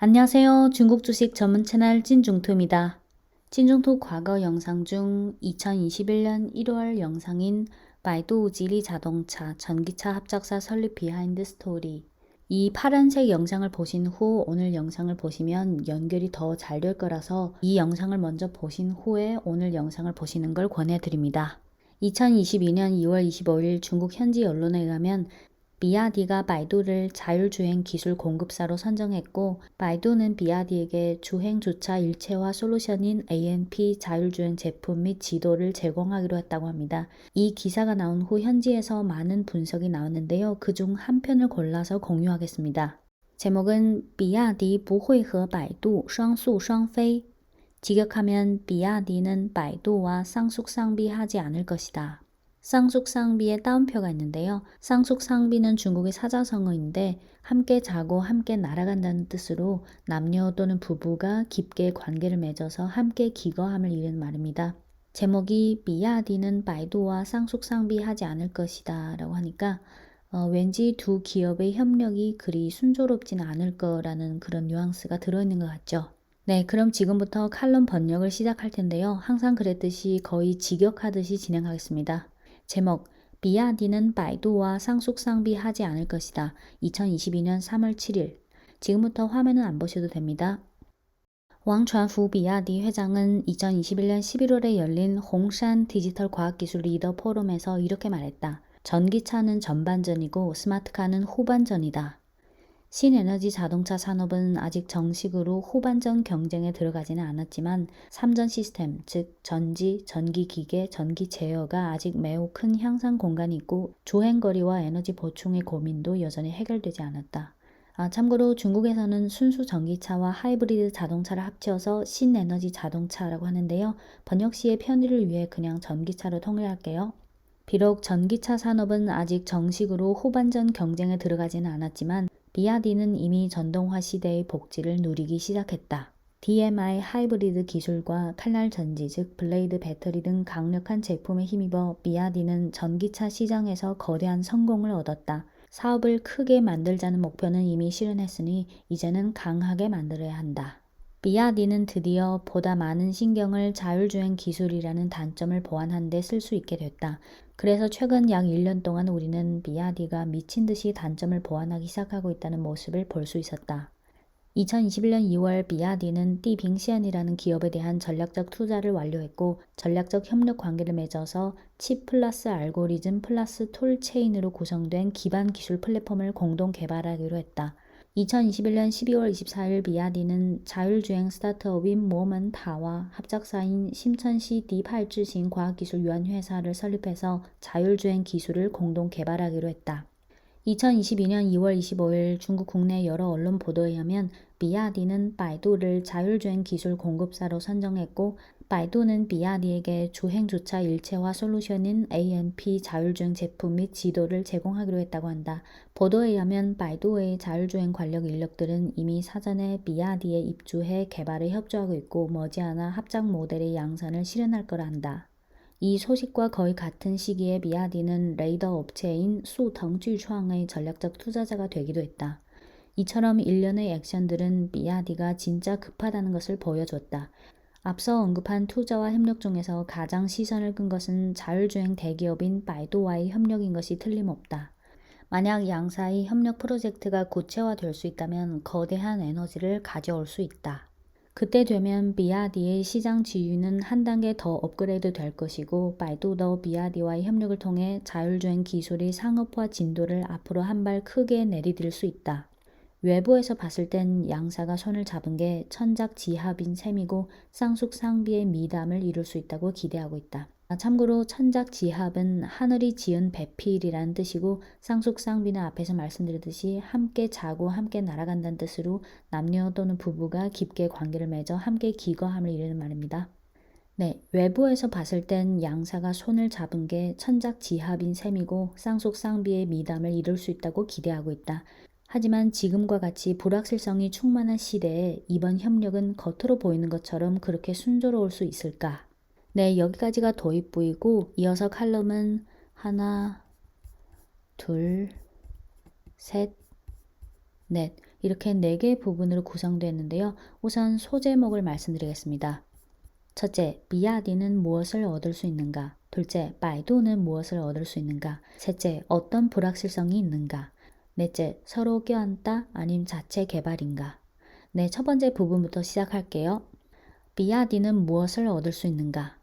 안녕하세요. 중국 주식 전문 채널 찐중투입니다. 찐중투 과거 영상 중 2021년 1월 영상인 바이두 지리 자동차 전기차 합작사 설립 비하인드 스토리, 이 파란색 영상을 보신 후 오늘 영상을 보시면 연결이 더 잘 될 거라서 이 영상을 먼저 보신 후에 오늘 영상을 보시는 걸 권해드립니다. 2022년 2월 25일 중국 현지 언론에 의하면 비아디가 바이두를 자율주행 기술 공급사로 선정했고, 바이두는 비아디에게 주행주차 일체화 솔루션인 ANP 자율주행 제품 및 지도를 제공하기로 했다고 합니다. 이 기사가 나온 후 현지에서 많은 분석이 나왔는데요. 그중 한 편을 골라서 공유하겠습니다. 제목은 비아디 不会和百度双宿双飞. 직역하면 비아디는 바이두와 쌍숙쌍비하지 않을 것이다. 쌍숙쌍비의 따옴표가 있는데요. 쌍숙쌍비는 중국의 사자성어인데 함께 자고 함께 날아간다는 뜻으로 남녀 또는 부부가 깊게 관계를 맺어서 함께 기거함을 이르는 말입니다. 제목이 비아디는 바이두와 쌍숙쌍비하지 않을 것이다 라고 하니까 왠지 두 기업의 협력이 그리 순조롭지는 않을 거라는 그런 뉘앙스가 들어있는 것 같죠. 네, 그럼 지금부터 칼럼 번역을 시작할 텐데요. 항상 그랬듯이 거의 직역하듯이 진행하겠습니다. 제목, 비아디는 바이두와 쌍숙쌍비하지 않을 것이다. 2022년 3월 7일. 지금부터 화면은 안 보셔도 됩니다. 왕传福 비아디 회장은 2021년 11월에 열린 홍산 디지털 과학기술 리더 포럼에서 이렇게 말했다. 전기차는 전반전이고 스마트카는 후반전이다. 신에너지 자동차 산업은 아직 정식으로 후반전 경쟁에 들어가지는 않았지만 3전 시스템, 즉 전지, 전기기계, 전기 제어가 아직 매우 큰 향상 공간이 있고 주행거리와 에너지 보충의 고민도 여전히 해결되지 않았다. 참고로 중국에서는 순수 전기차와 하이브리드 자동차를 합쳐서 신에너지 자동차라고 하는데요. 번역 시의 편의를 위해 그냥 전기차로 통일할게요. 비록 전기차 산업은 아직 정식으로 후반전 경쟁에 들어가지는 않았지만 비아디는 이미 전동화 시대의 복지를 누리기 시작했다. DMI 하이브리드 기술과 칼날 전지 즉 블레이드 배터리 등 강력한 제품에 힘입어 비아디는 전기차 시장에서 거대한 성공을 얻었다. 사업을 크게 만들자는 목표는 이미 실현했으니 이제는 강하게 만들어야 한다. 비아디는 드디어 보다 많은 신경을 자율주행 기술이라는 단점을 보완한 데 쓸 수 있게 됐다. 그래서 최근 약 1년 동안 우리는 비아디가 미친 듯이 단점을 보완하기 시작하고 있다는 모습을 볼 수 있었다. 2021년 2월 비아디는 띠빙시안이라는 기업에 대한 전략적 투자를 완료했고 전략적 협력 관계를 맺어서 칩 플러스 알고리즘 플러스 툴 체인으로 구성된 기반 기술 플랫폼을 공동 개발하기로 했다. 2021년 12월 24일 비아디는 자율주행 스타트업인 모먼타와 합작사인 심천시 디팔智行 과학기술유한회사를 설립해서 자율주행 기술을 공동 개발하기로 했다. 2022년 2월 25일 중국 국내 여러 언론 보도에 의하면 비아디는 바이두를 자율주행 기술 공급사로 선정했고 바이두는 비아디에게 주행주차 일체화 솔루션인 ANP 자율주행 제품 및 지도를 제공하기로 했다고 한다. 보도에 의하면 바이두의 자율주행 관련 인력들은 이미 사전에 비아디에 입주해 개발에 협조하고 있고 머지않아 합작 모델의 양산을 실현할 거라 한다. 이 소식과 거의 같은 시기에 비아디는 레이더 업체인 수腾巨创의 전략적 투자자가 되기도 했다. 이처럼 일련의 액션들은 비아디가 진짜 급하다는 것을 보여줬다. 앞서 언급한 투자와 협력 중에서 가장 시선을 끈 것은 자율주행 대기업인 바이두와의 협력인 것이 틀림없다. 만약 양사의 협력 프로젝트가 구체화될 수 있다면 거대한 에너지를 가져올 수 있다. 그때 되면 비아디의 시장 지위는 한 단계 더 업그레이드 될 것이고 바이두도 비아디와의 협력을 통해 자율주행 기술의 상업화 진도를 앞으로 한 발 크게 내디딜 수 있다. 외부에서 봤을 땐 양사가 손을 잡은 게 천작지합인 셈이고 쌍숙쌍비의 미담을 이룰 수 있다고 기대하고 있다. 참고로 천작지합은 하늘이 지은 배필이라는 뜻이고 쌍숙쌍비는 앞에서 말씀드렸듯이 함께 자고 함께 날아간다는 뜻으로 남녀 또는 부부가 깊게 관계를 맺어 함께 기거함을 이르는 말입니다. 네, 외부에서 봤을 땐 양사가 손을 잡은 게 천작지합인 셈이고 쌍숙쌍비의 미담을 이룰 수 있다고 기대하고 있다. 하지만 지금과 같이 불확실성이 충만한 시대에 이번 협력은 겉으로 보이는 것처럼 그렇게 순조로울 수 있을까? 네, 여기까지가 도입부이고 이어서 칼럼은 하나, 둘, 셋, 넷 이렇게 4개의 부분으로 구성되어 있는데요. 우선 소제목을 말씀드리겠습니다. 첫째, 비아디는 무엇을 얻을 수 있는가? 둘째, 바이두는 무엇을 얻을 수 있는가? 셋째, 어떤 불확실성이 있는가? 넷째, 서로 껴안다 아님 자체 개발인가? 네, 첫 번째 부분부터 시작할게요. 비아디는 무엇을 얻을 수 있는가?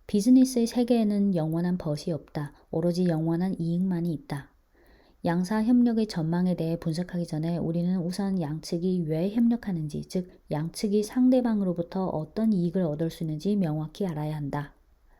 비즈니스의 세계에는 영원한 벗이 없다. 오로지 영원한 이익만이 있다. 양사 협력의 전망에 대해 분석하기 전에 우리는 우선 양측이 왜 협력하는지, 즉 양측이 상대방으로부터 어떤 이익을 얻을 수 있는지 명확히 알아야 한다.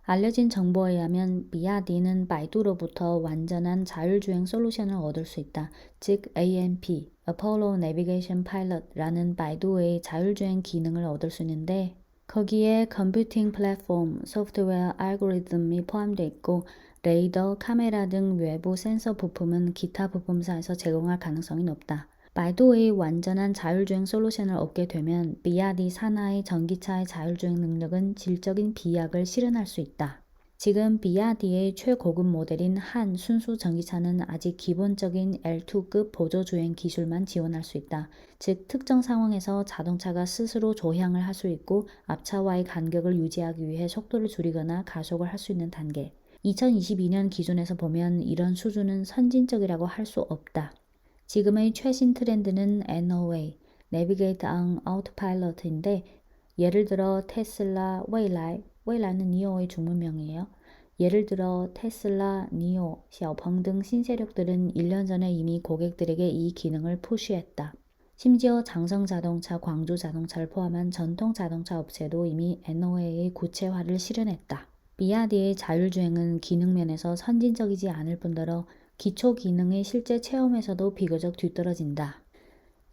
알려진 정보에 의하면 비아디는 바이두로부터 완전한 자율주행 솔루션을 얻을 수 있다. 즉 ANP, Apollo Navigation Pilot라는 바이두의 자율주행 기능을 얻을 수 있는데 거기에 컴퓨팅 플랫폼, 소프트웨어 알고리즘이 포함되어 있고 레이더, 카메라 등 외부 센서 부품은 기타 부품사에서 제공할 가능성이 높다. 바이두의 완전한 자율주행 솔루션을 얻게 되면 비아디 산하의 전기차의 자율주행 능력은 질적인 비약을 실현할 수 있다. 지금 비아디의 최고급 모델인 한 순수 전기차는 아직 기본적인 L2급 보조주행 기술만 지원할 수 있다. 즉 특정 상황에서 자동차가 스스로 조향을 할 수 있고 앞차와의 간격을 유지하기 위해 속도를 줄이거나 가속을 할 수 있는 단계. 2022년 기준에서 보면 이런 수준은 선진적이라고 할 수 없다. 지금의 최신 트렌드는 NOA, Navigate on Autopilot인데 예를 들어 테슬라, 웨이라이는 니오의 중문명이에요. 예를 들어 테슬라, 니오, 샤오펑 등 신세력들은 1년 전에 이미 고객들에게 이 기능을 푸시했다. 심지어 장성자동차, 광주자동차를 포함한 전통 자동차 업체도 이미 NOA의 구체화를 실현했다. 비아디의 자율주행은 기능면에서 선진적이지 않을 뿐더러 기초 기능의 실제 체험에서도 비교적 뒤떨어진다.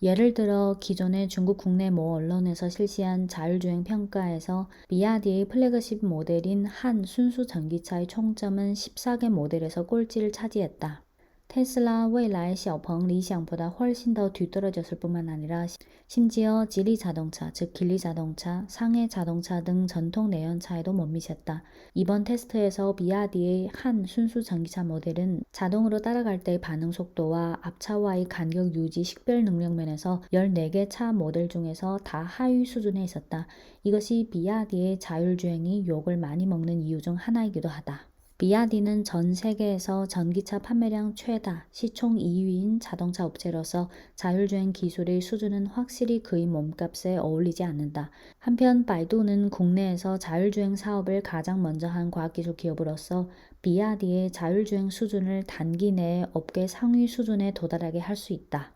예를 들어 기존의 중국 국내 모 언론에서 실시한 자율주행 평가에서 비아디의 플래그십 모델인 한 순수 전기차의 총점은 14개 모델에서 꼴찌를 차지했다. 테슬라, 웨이라이, 샤오펑, 리샹보다 훨씬 더 뒤떨어졌을 뿐만 아니라 심지어 지리 자동차, 즉 길리 자동차, 상해 자동차 등 전통 내연차에도 못 미쳤다. 이번 테스트에서 비아디의 한 순수 전기차 모델은 자동으로 따라갈 때의 반응 속도와 앞차와의 간격 유지 식별 능력 면에서 14개 차 모델 중에서 다 하위 수준에 있었다. 이것이 비아디의 자율주행이 욕을 많이 먹는 이유 중 하나이기도 하다. 비아디는 전 세계에서 전기차 판매량 최다, 시총 2위인 자동차 업체로서 자율주행 기술의 수준은 확실히 그의 몸값에 어울리지 않는다. 한편 바이두는 국내에서 자율주행 사업을 가장 먼저 한 과학기술 기업으로서 비아디의 자율주행 수준을 단기 내에 업계 상위 수준에 도달하게 할 수 있다.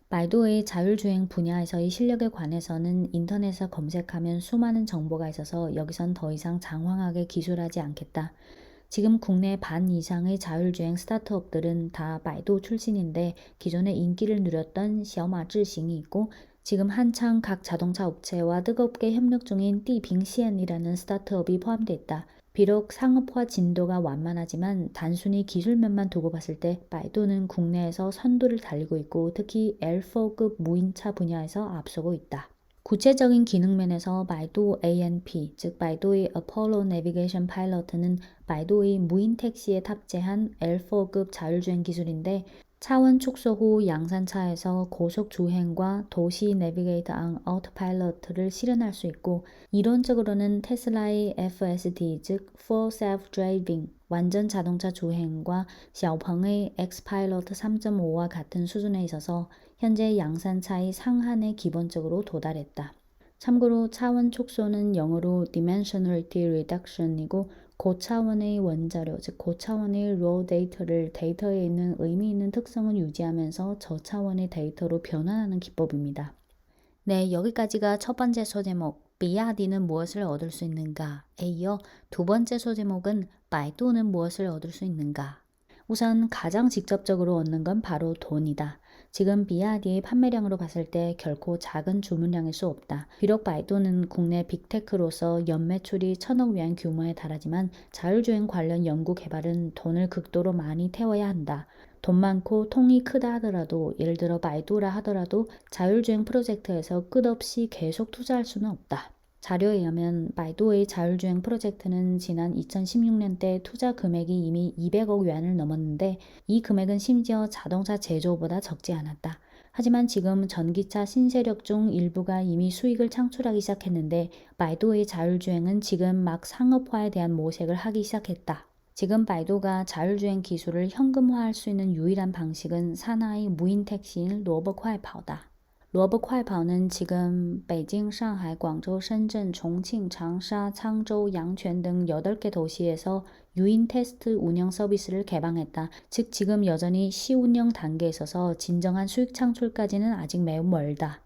바이두의 자율주행 분야에서의 실력에 관해서는 인터넷에서 검색하면 수많은 정보가 있어서 여기선 더 이상 장황하게 기술하지 않겠다. 지금 국내 반 이상의 자율주행 스타트업들은 다 바이두 출신인데 기존에 인기를 누렸던 샤오마智行이 있고 지금 한창 각 자동차 업체와 뜨겁게 협력 중인 띠빙시엔이라는 스타트업이 포함되어 있다. 비록 상업화 진도가 완만하지만 단순히 기술면만 두고 봤을 때 바이두는 국내에서 선두를 달리고 있고 특히 L4급 무인차 분야에서 앞서고 있다. 구체적인 기능면에서 바이두 ANP, 즉 바이두의 Apollo Navigation Pilot는 바이두의 무인 택시에 탑재한 L4급 자율주행 기술인데 차원 축소 후 양산차에서 고속 주행과 도시 내비게이트 안 autopilot를 실현할 수 있고 이론적으로는 테슬라의 FSD, 즉 Full Self-Driving, 완전 자동차 주행과 샤오펑의 Xpilot 3.5와 같은 수준에 있어서 현재 양산차의 상한에 기본적으로 도달했다. 참고로 차원 축소는 영어로 Dimensionality Reduction이고 고차원의 원자료, 즉 고차원의 raw 데이터를 데이터에 있는 의미 있는 특성을 유지하면서 저차원의 데이터로 변환하는 기법입니다. 네, 여기까지가 첫 번째 소제목, 비아디는 무엇을 얻을 수 있는가에 이어 두 번째 소제목은 바이두는 무엇을 얻을 수 있는가. 우선 가장 직접적으로 얻는 건 바로 돈이다. 지금 비아디의 판매량으로 봤을 때 결코 작은 주문량일 수 없다. 비록 바이두는 국내 빅테크로서 연매출이 1,000억 위안 규모에 달하지만 자율주행 관련 연구 개발은 돈을 극도로 많이 태워야 한다. 돈 많고 통이 크다 하더라도 예를 들어 바이두라 하더라도 자율주행 프로젝트에서 끝없이 계속 투자할 수는 없다. 자료에 의하면 바이두의 자율주행 프로젝트는 지난 2016년 때 투자 금액이 이미 200억 위안을 넘었는데 이 금액은 심지어 자동차 제조보다 적지 않았다. 하지만 지금 전기차 신세력 중 일부가 이미 수익을 창출하기 시작했는데 바이두의 자율주행은 지금 막 상업화에 대한 모색을 하기 시작했다. 지금 바이두가 자율주행 기술을 현금화할 수 있는 유일한 방식은 산하의 무인 택시인 로버快跑다. 로버快跑는 지금 베이징, 상하이, 광저우,深圳, 총칭, 장사, 창저우, 양泉등 8개 도시에서 유인 테스트 운영 서비스를 개방했다. 즉 지금 여전히 시운영 단계에 있어서 진정한 수익 창출까지는 아직 매우 멀다.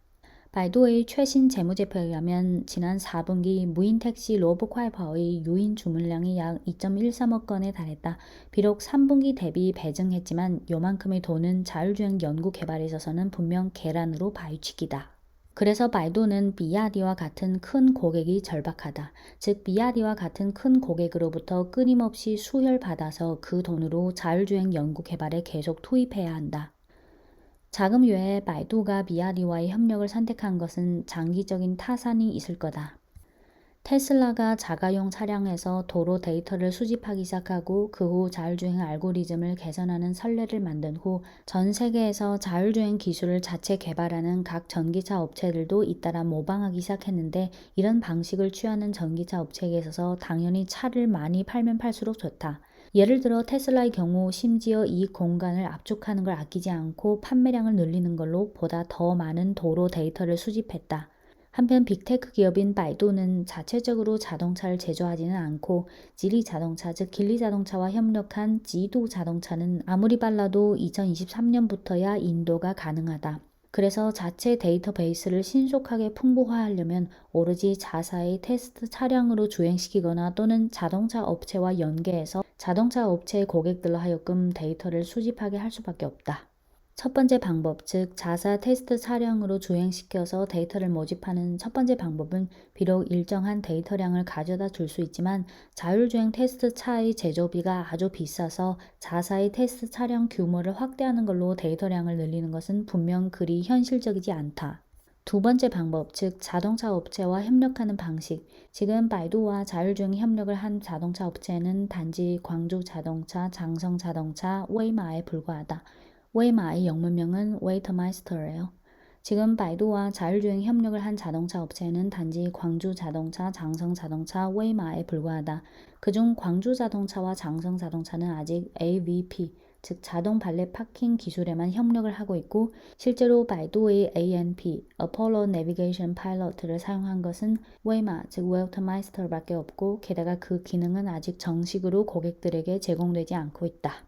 바이두의 최신 재무제표에 의하면 지난 4분기 무인 택시 로버快跑의 유인 주문량이 약 2.13억 건에 달했다. 비록 3분기 대비 배증했지만 요만큼의 돈은 자율주행 연구 개발에 있어서는 분명 계란으로 바위치기다. 그래서 바이두는 비야디와 같은 큰 고객이 절박하다. 즉 비야디와 같은 큰 고객으로부터 끊임없이 수혈받아서 그 돈으로 자율주행 연구 개발에 계속 투입해야 한다. 자금 외에 바이두가 비야디와의 협력을 선택한 것은 장기적인 타산이 있을 거다. 테슬라가 자가용 차량에서 도로 데이터를 수집하기 시작하고 그 후 자율주행 알고리즘을 개선하는 선례를 만든 후 전 세계에서 자율주행 기술을 자체 개발하는 각 전기차 업체들도 잇따라 모방하기 시작했는데 이런 방식을 취하는 전기차 업체에 있어서 당연히 차를 많이 팔면 팔수록 좋다. 예를 들어 테슬라의 경우 심지어 이 공간을 압축하는 걸 아끼지 않고 판매량을 늘리는 걸로 보다 더 많은 도로 데이터를 수집했다. 한편 빅테크 기업인 바이두는 자체적으로 자동차를 제조하지는 않고 지리 자동차 즉 길리 자동차와 협력한 지두 자동차는 아무리 빨라도 2023년부터야 인도가 가능하다. 그래서 자체 데이터베이스를 신속하게 풍부화하려면 오로지 자사의 테스트 차량으로 주행시키거나 또는 자동차 업체와 연계해서 자동차 업체의 고객들로 하여금 데이터를 수집하게 할 수밖에 없다. 첫 번째 방법, 즉 자사 테스트 차량으로 주행시켜서 데이터를 모집하는 첫 번째 방법은 비록 일정한 데이터량을 가져다 줄 수 있지만 자율주행 테스트 차의 제조비가 아주 비싸서 자사의 테스트 차량 규모를 확대하는 걸로 데이터량을 늘리는 것은 분명 그리 현실적이지 않다. 두 번째 방법, 즉 자동차 업체와 협력하는 방식. 지금 바이두와 자율주행 협력을 한 자동차 업체는 단지 광주 자동차, 장성 자동차, 웨이마에 불과하다. 웨이마의 영문명은 웨이터마이스터예요. 지금 바이두와 자율주행 협력을 한 자동차 업체는 단지 광주 자동차, 장성 자동차, 웨이마에 불과하다. 그중 광주 자동차와 장성 자동차는 아직 AVP, 즉 자동 발렛 파킹 기술에만 협력을 하고 있고 실제로 바이두의 ANP, Apollo Navigation Pilot를 사용한 것은 웨이마, 즉 웨이터마이스터밖에 없고 게다가 그 기능은 아직 정식으로 고객들에게 제공되지 않고 있다.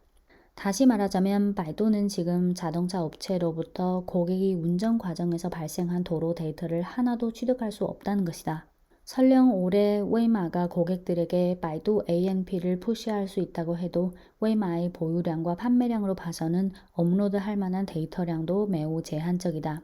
다시 말하자면 바이두는 지금 자동차 업체로부터 고객이 운전 과정에서 발생한 도로 데이터를 하나도 취득할 수 없다는 것이다. 설령 올해 웨이마가 고객들에게 바이두 ANP를 푸시할 수 있다고 해도 웨이마의 보유량과 판매량으로 봐서는 업로드할 만한 데이터량도 매우 제한적이다.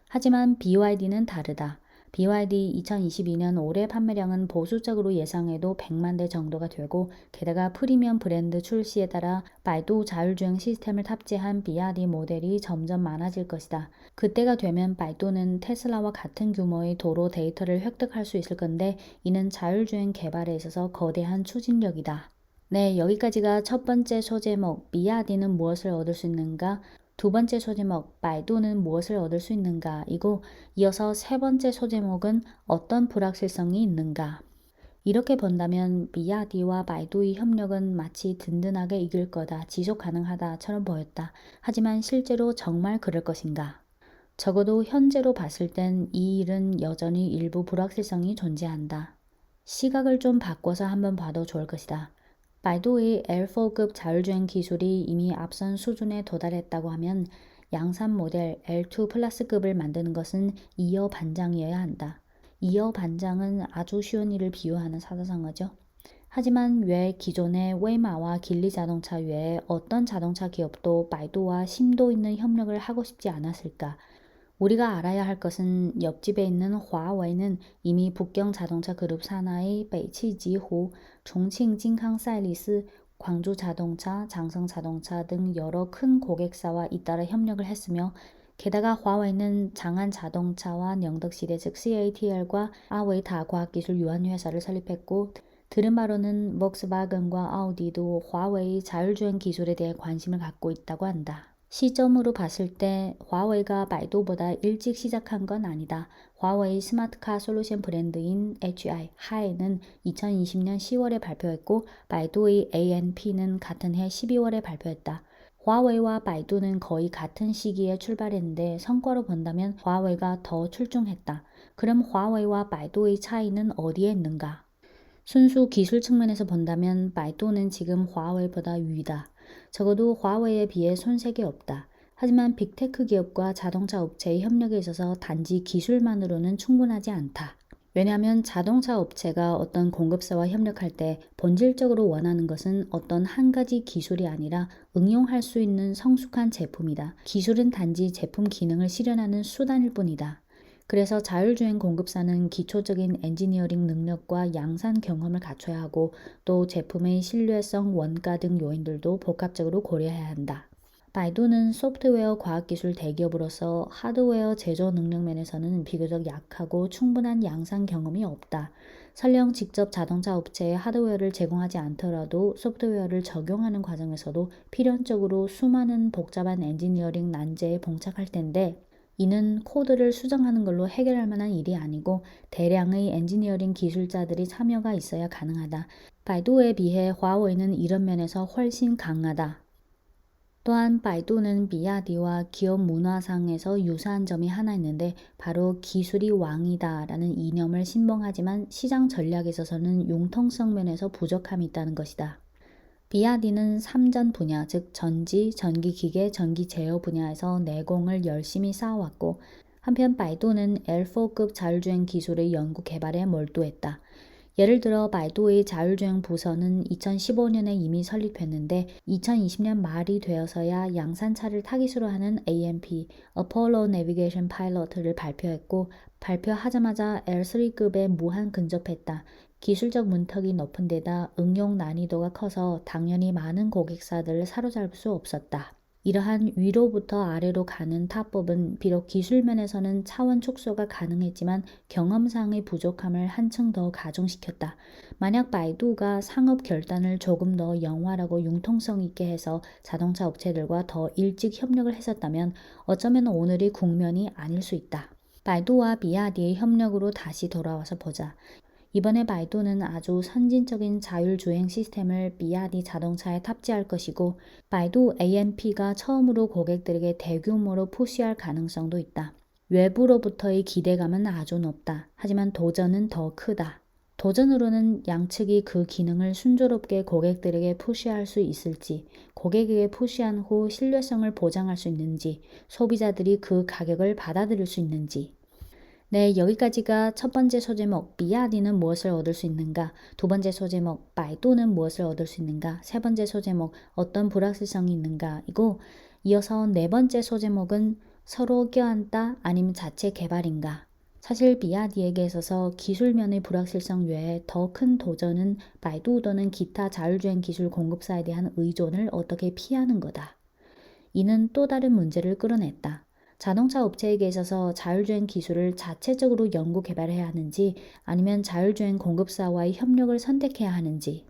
하지만 BYD는 다르다. BYD 2022년 올해 판매량은 보수적으로 예상해도 100만 대 정도가 되고 게다가 프리미엄 브랜드 출시에 따라 바이두 자율주행 시스템을 탑재한 BYD 모델이 점점 많아질 것이다. 그때가 되면 바이두는 테슬라와 같은 규모의 도로 데이터를 획득할 수 있을 건데 이는 자율주행 개발에 있어서 거대한 추진력이다. 네, 여기까지가 첫 번째 소제목 BYD는 무엇을 얻을 수 있는가? 두 번째 소제목, 바이두는 무엇을 얻을 수 있는가? 이고 이어서 세 번째 소제목은 어떤 불확실성이 있는가? 이렇게 본다면 비야디와 바이두의 협력은 마치 든든하게 이길 거다, 지속 가능하다처럼 보였다. 하지만 실제로 정말 그럴 것인가? 적어도 현재로 봤을 땐 이 일은 여전히 일부 불확실성이 존재한다. 시각을 좀 바꿔서 한번 봐도 좋을 것이다. 바이두의 L4급 자율주행 기술이 이미 앞선 수준에 도달했다고 하면 양산 모델 L2 플러스급을 만드는 것은 이어 반장이어야 한다. 이어 반장은 아주 쉬운 일을 비유하는 사자성어죠. 하지만 왜 기존의 웨이마와 길리 자동차 외에 어떤 자동차 기업도 바이두와 심도 있는 협력을 하고 싶지 않았을까? 우리가 알아야 할 것은 옆집에 있는 화웨이는 이미 북경 자동차 그룹 산하의 베이치지호, 종칭 징캉사이리스, 광주 자동차, 장성 자동차 등 여러 큰 고객사와 잇따라 협력을 했으며 게다가 화웨이는 장안 자동차와 영덕시대 즉 CATL과 아웨이타 과학기술 유한회사를 설립했고 들은 바로는 폭스바겐과 아우디도 화웨이 자율주행 기술에 대해 관심을 갖고 있다고 한다. 시점으로 봤을 때 화웨이가 바이두보다 일찍 시작한 건 아니다. 화웨이 스마트카 솔루션 브랜드인 하이는 2020년 10월에 발표했고 바이두의 ANP는 같은 해 12월에 발표했다. 화웨이와 바이두는 거의 같은 시기에 출발했는데 성과로 본다면 화웨이가 더 출중했다. 그럼 화웨이와 바이두의 차이는 어디에 있는가? 순수 기술 측면에서 본다면 바이두는 지금 화웨이보다 위다. 적어도 화웨이에 비해 손색이 없다. 하지만 빅테크 기업과 자동차 업체의 협력에 있어서 단지 기술만으로는 충분하지 않다. 왜냐하면 자동차 업체가 어떤 공급사와 협력할 때 본질적으로 원하는 것은 어떤 한 가지 기술이 아니라 응용할 수 있는 성숙한 제품이다. 기술은 단지 제품 기능을 실현하는 수단일 뿐이다. 그래서 자율주행 공급사는 기초적인 엔지니어링 능력과 양산 경험을 갖춰야 하고 또 제품의 신뢰성, 원가 등 요인들도 복합적으로 고려해야 한다. 바이두는 소프트웨어 과학기술 대기업으로서 하드웨어 제조 능력 면에서는 비교적 약하고 충분한 양산 경험이 없다. 설령 직접 자동차 업체에 하드웨어를 제공하지 않더라도 소프트웨어를 적용하는 과정에서도 필연적으로 수많은 복잡한 엔지니어링 난제에 봉착할 텐데 이는 코드를 수정하는 걸로 해결할 만한 일이 아니고 대량의 엔지니어링 기술자들이 참여가 있어야 가능하다. 바이두에 비해 화웨이는 이런 면에서 훨씬 강하다. 또한 바이두는 비야디와 기업 문화상에서 유사한 점이 하나 있는데 바로 기술이 왕이다 라는 이념을 신봉하지만 시장 전략에 있어서는 융통성 면에서 부족함이 있다는 것이다. 비야디는 3전 분야, 즉 전지, 전기기계, 전기제어 분야에서 내공을 열심히 쌓아왔고 한편 바이두는 L4급 자율주행 기술의 연구 개발에 몰두했다. 예를 들어 바이두의 자율주행 부서는 2015년에 이미 설립했는데 2020년 말이 되어서야 양산차를 타깃으로 하는 ANP, Apollo Navigation Pilot를 발표했고 발표하자마자 L3급에 무한 근접했다. 기술적 문턱이 높은 데다 응용 난이도가 커서 당연히 많은 고객사들을 사로잡을 수 없었다. 이러한 위로부터 아래로 가는 타법은 비록 기술 면에서는 차원 축소가 가능했지만 경험상의 부족함을 한층 더 가중시켰다. 만약 바이두가 상업 결단을 조금 더 영활하고 융통성 있게 해서 자동차 업체들과 더 일찍 협력을 했었다면 어쩌면 오늘의 국면이 아닐 수 있다. 바이두와 비야디의 협력으로 다시 돌아와서 보자. 이번에 바이두는 아주 선진적인 자율주행 시스템을 비야디 자동차에 탑재할 것이고 바이두 ANP가 처음으로 고객들에게 대규모로 푸시할 가능성도 있다. 외부로부터의 기대감은 아주 높다. 하지만 도전은 더 크다. 도전으로는 양측이 그 기능을 순조롭게 고객들에게 푸시할 수 있을지, 고객에게 푸시한 후 신뢰성을 보장할 수 있는지, 소비자들이 그 가격을 받아들일 수 있는지, 네, 여기까지가 첫 번째 소제목 비야디는 무엇을 얻을 수 있는가, 두 번째 소제목 바이두는 무엇을 얻을 수 있는가, 세 번째 소제목 어떤 불확실성이 있는가 이고 이어서 네 번째 소제목은 서로 껴안다 아니면 자체 개발인가. 사실 비야디에게 있어서 기술면의 불확실성 외에 더 큰 도전은 바이두 또는 기타 자율주행 기술 공급사에 대한 의존을 어떻게 피하는 거다. 이는 또 다른 문제를 끌어냈다. 자동차 업체에게 있어서 자율주행 기술을 자체적으로 연구 개발해야 하는지 아니면 자율주행 공급사와의 협력을 선택해야 하는지.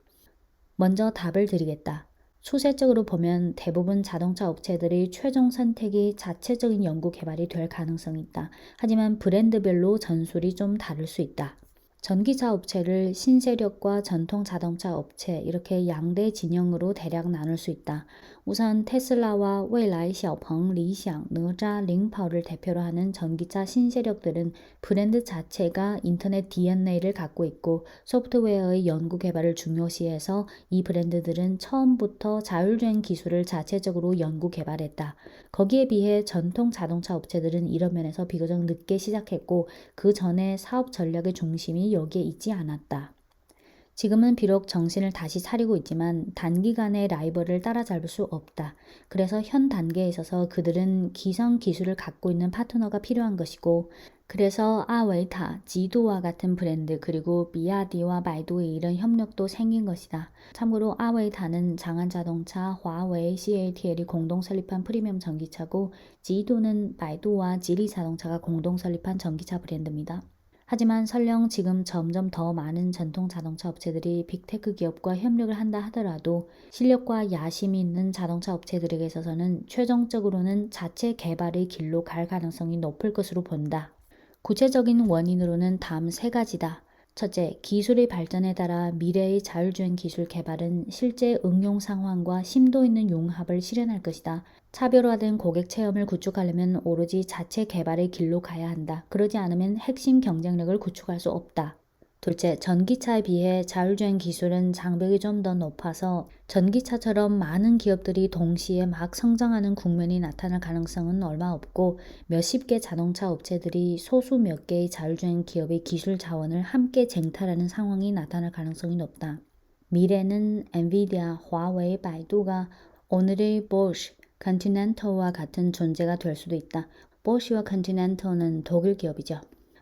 먼저 답을 드리겠다. 추세적으로 보면 대부분 자동차 업체들의 최종 선택이 자체적인 연구 개발이 될 가능성이 있다. 하지만 브랜드별로 전술이 좀 다를 수 있다. 전기차 업체를 신세력과 전통 자동차 업체 이렇게 양대 진영으로 대략 나눌 수 있다. 우선 테슬라와蔚来, xiaopeng, 리샹,哪吒, 링파오를 대표로 하는 전기차 신세력들은 브랜드 자체가 인터넷 DNA를 갖고 있고 소프트웨어의 연구 개발을 중요시해서 이 브랜드들은 처음부터 자율주행 기술을 자체적으로 연구 개발했다. 거기에 비해 전통 자동차 업체들은 이런 면에서 비교적 늦게 시작했고 그 전에 사업 전략의 중심이 여기에 있지 않았다. 지금은 비록 정신을 다시 차리고 있지만 단기간에 라이벌을 따라잡을 수 없다. 그래서 현 단계에 있어서 그들은 기성 기술을 갖고 있는 파트너가 필요한 것이고 그래서 아웨이타, 지두와 같은 브랜드 그리고 비야디와 바이두의 이런 협력도 생긴 것이다. 참고로 아웨이타는 장안자동차, 화웨이, CATL이 공동 설립한 프리미엄 전기차고 지두는 바이두와 지리자동차가 공동 설립한 전기차 브랜드입니다. 하지만 설령 지금 점점 더 많은 전통 자동차 업체들이 빅테크 기업과 협력을 한다 하더라도 실력과 야심이 있는 자동차 업체들에게 있어서는 최종적으로는 자체 개발의 길로 갈 가능성이 높을 것으로 본다. 구체적인 원인으로는 다음 세 가지다. 첫째, 기술의 발전에 따라 미래의 자율주행 기술 개발은 실제 응용 상황과 심도 있는 융합을 실현할 것이다. 차별화된 고객 체험을 구축하려면 오로지 자체 개발의 길로 가야 한다. 그러지 않으면 핵심 경쟁력을 구축할 수 없다. 둘째, 전기차에 비해 자율주행 기술은 장벽이 좀 더 높아서 전기차처럼 많은 기업들이 동시에 막 성장하는 국면이 나타날 가능성은 얼마 없고 몇십 개 자동차 업체들이 소수 몇 개의 자율주행 기업의 기술 자원을 함께 쟁탈하는 상황이 나타날 가능성이 높다. 미래는 엔비디아, 화웨이, 바이두가 오늘의 보쉬, 컨티넨탈과 같은 존재가 될 수도 있다. 보쉬와 컨티넨탈은 독일 기업이죠.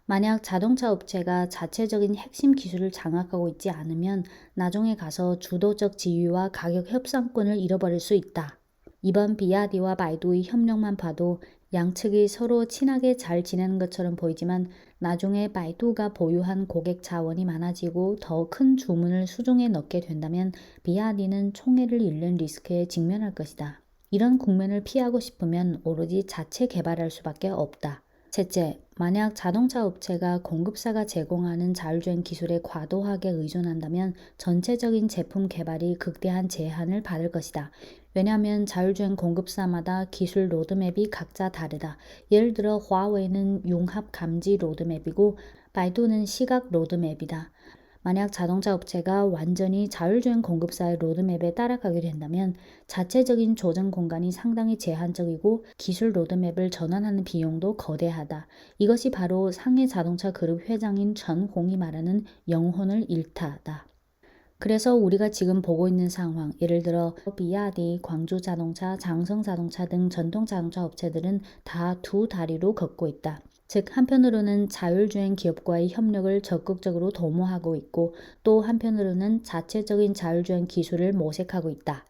만약 자동차 업체가 자체적인 핵심 기술을 장악하고 있지 않으면 나중에 가서 주도적 지위와 가격 협상권을 잃어버릴 수 있다. 이번 비아디와 바이두의 협력만 봐도 양측이 서로 친하게 잘 지내는 것처럼 보이지만 나중에 바이두가 보유한 고객 자원이 많아지고 더 큰 주문을 수중에 넣게 된다면 비아디는 총애를 잃는 리스크에 직면할 것이다. 이런 국면을 피하고 싶으면 오로지 자체 개발할 수밖에 없다. 셋째, 만약 자동차 업체가 공급사가 제공하는 자율주행 기술에 과도하게 의존한다면 전체적인 제품 개발이 극대한 제한을 받을 것이다. 왜냐하면 자율주행 공급사마다 기술 로드맵이 각자 다르다. 예를 들어 화웨이는 융합 감지 로드맵이고 바이두는 시각 로드맵이다. 만약 자동차 업체가 완전히 자율주행 공급사의 로드맵에 따라가게 된다면 자체적인 조정 공간이 상당히 제한적이고 기술 로드맵을 전환하는 비용도 거대하다. 이것이 바로 상해 자동차 그룹 회장인 전홍이 말하는 영혼을 잃다다. 그래서 우리가 지금 보고 있는 상황, 예를 들어 비아디, 광주자동차, 장성자동차 등 전통자동차 업체들은 다 두 다리로 걷고 있다. 즉 한편으로는 자율주행 기업과의 협력을 적극적으로 도모하고 있고 또 한편으로는 자체적인 자율주행 기술을 모색하고 있다.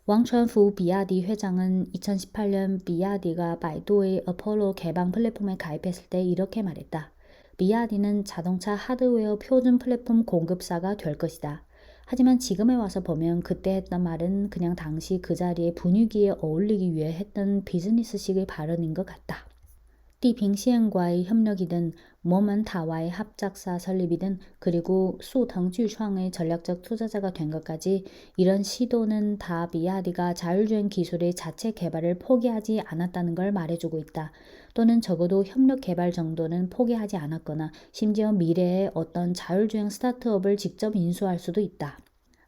왕천후 비아디 회장은 2018년 비아디가 바이두의 어폴로 개방 플랫폼에 가입했을 때 이렇게 말했다. 비아디는 자동차 하드웨어 표준 플랫폼 공급사가 될 것이다. 하지만 지금에 와서 보면 그때 했던 말은 그냥 당시 그 자리의 분위기에 어울리기 위해 했던 비즈니스식의 발언인 것 같다. 띠핑시엔과의 협력이든 모먼타와의 합작사 설립이든 그리고 수腾巨创의 전략적 투자자가 된 것까지 이런 시도는 다 비아디가 자율주행 기술의 자체 개발을 포기하지 않았다는 걸 말해주고 있다. 또는 적어도 협력 개발 정도는 포기하지 않았거나 심지어 미래에 어떤 자율주행 스타트업을 직접 인수할 수도 있다.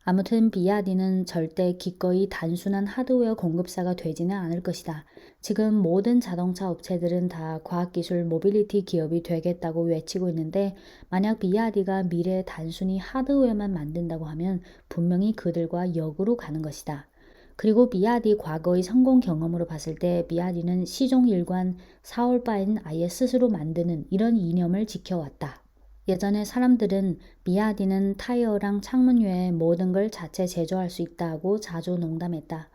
아무튼 비아디는 절대 기꺼이 단순한 하드웨어 공급사가 되지는 않을 것이다. 지금 모든 자동차 업체들은 다 과학기술 모빌리티 기업이 되겠다고 외치고 있는데 만약 비아디가 미래에 단순히 하드웨어만 만든다고 하면 분명히 그들과 역으로 가는 것이다. 그리고 비아디 과거의 성공 경험으로 봤을 때 비아디는 시종 일관 사올 바엔 아예 스스로 만드는 이런 이념을 지켜왔다. 예전에 사람들은 비아디는 타이어랑 창문 외에 모든 걸 자체 제조할 수 있다고 자주 농담했다.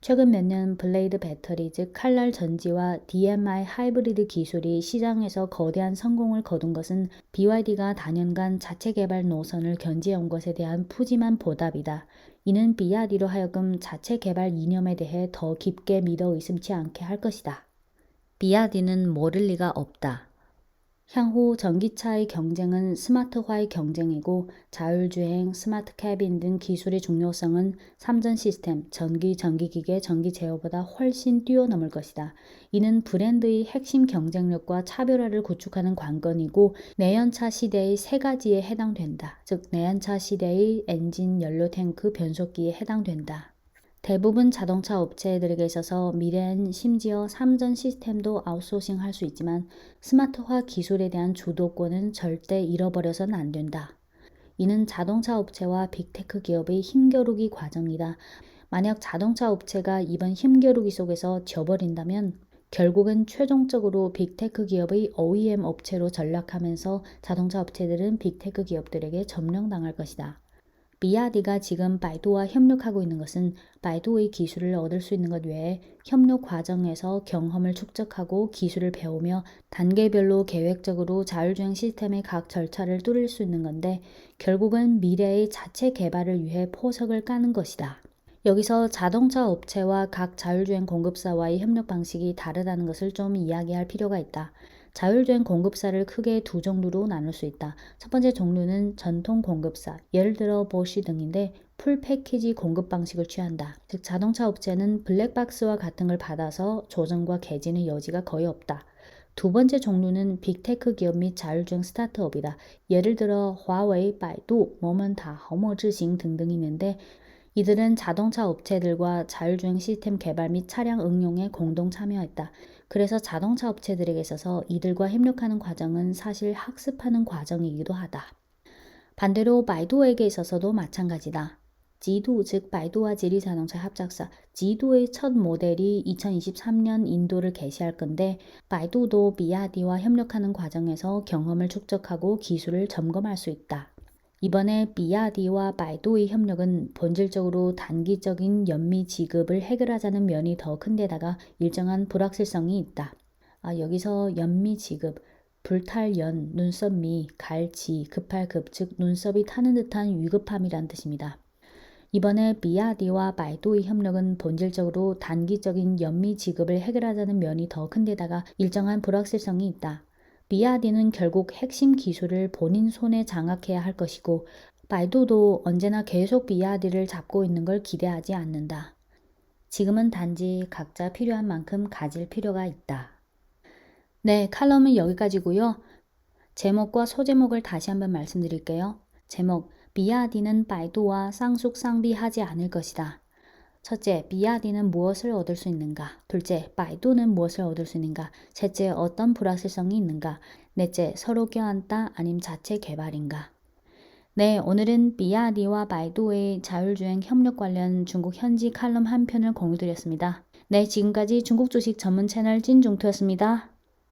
최근 몇 년 블레이드 배터리 즉 칼날 전지와 DMI 하이브리드 기술이 시장에서 거대한 성공을 거둔 것은 BYD가 단연간 자체 개발 노선을 견지해온 것에 대한 푸짐한 보답이다. 이는 비아디로 하여금 자체 개발 이념에 대해 더 깊게 믿어 의심치 않게 할 것이다. 비아디는 모를 리가 없다. 향후 전기차의 경쟁은 스마트화의 경쟁이고 자율주행, 스마트 캐빈 등 기술의 중요성은 삼전 시스템, 전기기계, 전기 제어보다 훨씬 뛰어넘을 것이다. 이는 브랜드의 핵심 경쟁력과 차별화를 구축하는 관건이고 내연차 시대의 세 가지에 해당된다. 즉 내연차 시대의 엔진, 연료 탱크, 변속기에 해당된다. 대부분 자동차 업체들에게 있어서 미래엔 심지어 삼전 시스템도 아웃소싱 할 수 있지만 스마트화 기술에 대한 주도권은 절대 잃어버려서는 안 된다. 이는 자동차 업체와 빅테크 기업의 힘겨루기 과정이다. 만약 자동차 업체가 이번 힘겨루기 속에서 져버린다면 결국은 최종적으로 빅테크 기업의 OEM 업체로 전락하면서 자동차 업체들은 빅테크 기업들에게 점령당할 것이다. 비야디가 지금 바이두와 협력하고 있는 것은 바이두의 기술을 얻을 수 있는 것 외에 협력 과정에서 경험을 축적하고 기술을 배우며 단계별로 계획적으로 자율주행 시스템의 각 절차를 뚫을 수 있는 건데 결국은 미래의 자체 개발을 위해 포석을 까는 것이다. 여기서 자동차 업체와 각 자율주행 공급사와의 협력 방식이 다르다는 것을 좀 이야기할 필요가 있다. 자율주행 공급사를 크게 두 종류로 나눌 수 있다. 첫 번째 종류는 전통 공급사, 예를 들어 보쉬 등인데 풀 패키지 공급 방식을 취한다. 즉 자동차 업체는 블랙박스와 같은 걸 받아서 조정과 개진의 여지가 거의 없다. 두 번째 종류는 빅테크 기업 및 자율주행 스타트업이다. 예를 들어 화웨이, 바이두, 모먼타, 허머즈싱 등등이 있는데 이들은 자동차 업체들과 자율주행 시스템 개발 및 차량 응용에 공동 참여했다. 그래서 자동차 업체들에게 있어서 이들과 협력하는 과정은 사실 학습하는 과정이기도 하다. 반대로 바이두에게 있어서도 마찬가지다. 지두, 즉 바이두와 지리자동차 합작사 지두의 첫 모델이 2023년 인도를 개시할 건데 바이두도 비야디와 협력하는 과정에서 경험을 축적하고 기술을 점검할 수 있다. 이번에 비야디와 바이두의 협력은 본질적으로 단기적인 연미 지급을 해결하자는 면이 더 큰데다가 일정한 불확실성이 있다. 여기서 연미 지급, 불탈 연, 눈썹 미, 갈지, 급할 급, 즉 눈썹이 타는 듯한 위급함이란 뜻입니다. 이번에 비야디와 바이두의 협력은 본질적으로 단기적인 연미 지급을 해결하자는 면이 더 큰데다가 일정한 불확실성이 있다. 비야디는 결국 핵심 기술을 본인 손에 장악해야 할 것이고 바이두도 언제나 계속 비야디를 잡고 있는 걸 기대하지 않는다. 지금은 단지 각자 필요한 만큼 가질 필요가 있다. 네, 칼럼은 여기까지고요. 제목과 소제목을 다시 한번 말씀드릴게요. 제목, 비야디는 바이두와 쌍숙쌍비하지 않을 것이다. 첫째, 비야디는 무엇을 얻을 수 있는가? 둘째, 바이두는 무엇을 얻을 수 있는가? 셋째, 어떤 불확실성이 있는가? 넷째, 서로 껴안다 아님 자체 개발인가? 네, 오늘은 비야디와 바이두의 자율주행 협력 관련 중국 현지 칼럼 한 편을 공유드렸습니다. 네, 지금까지 중국 주식 전문 채널 찐중투였습니다.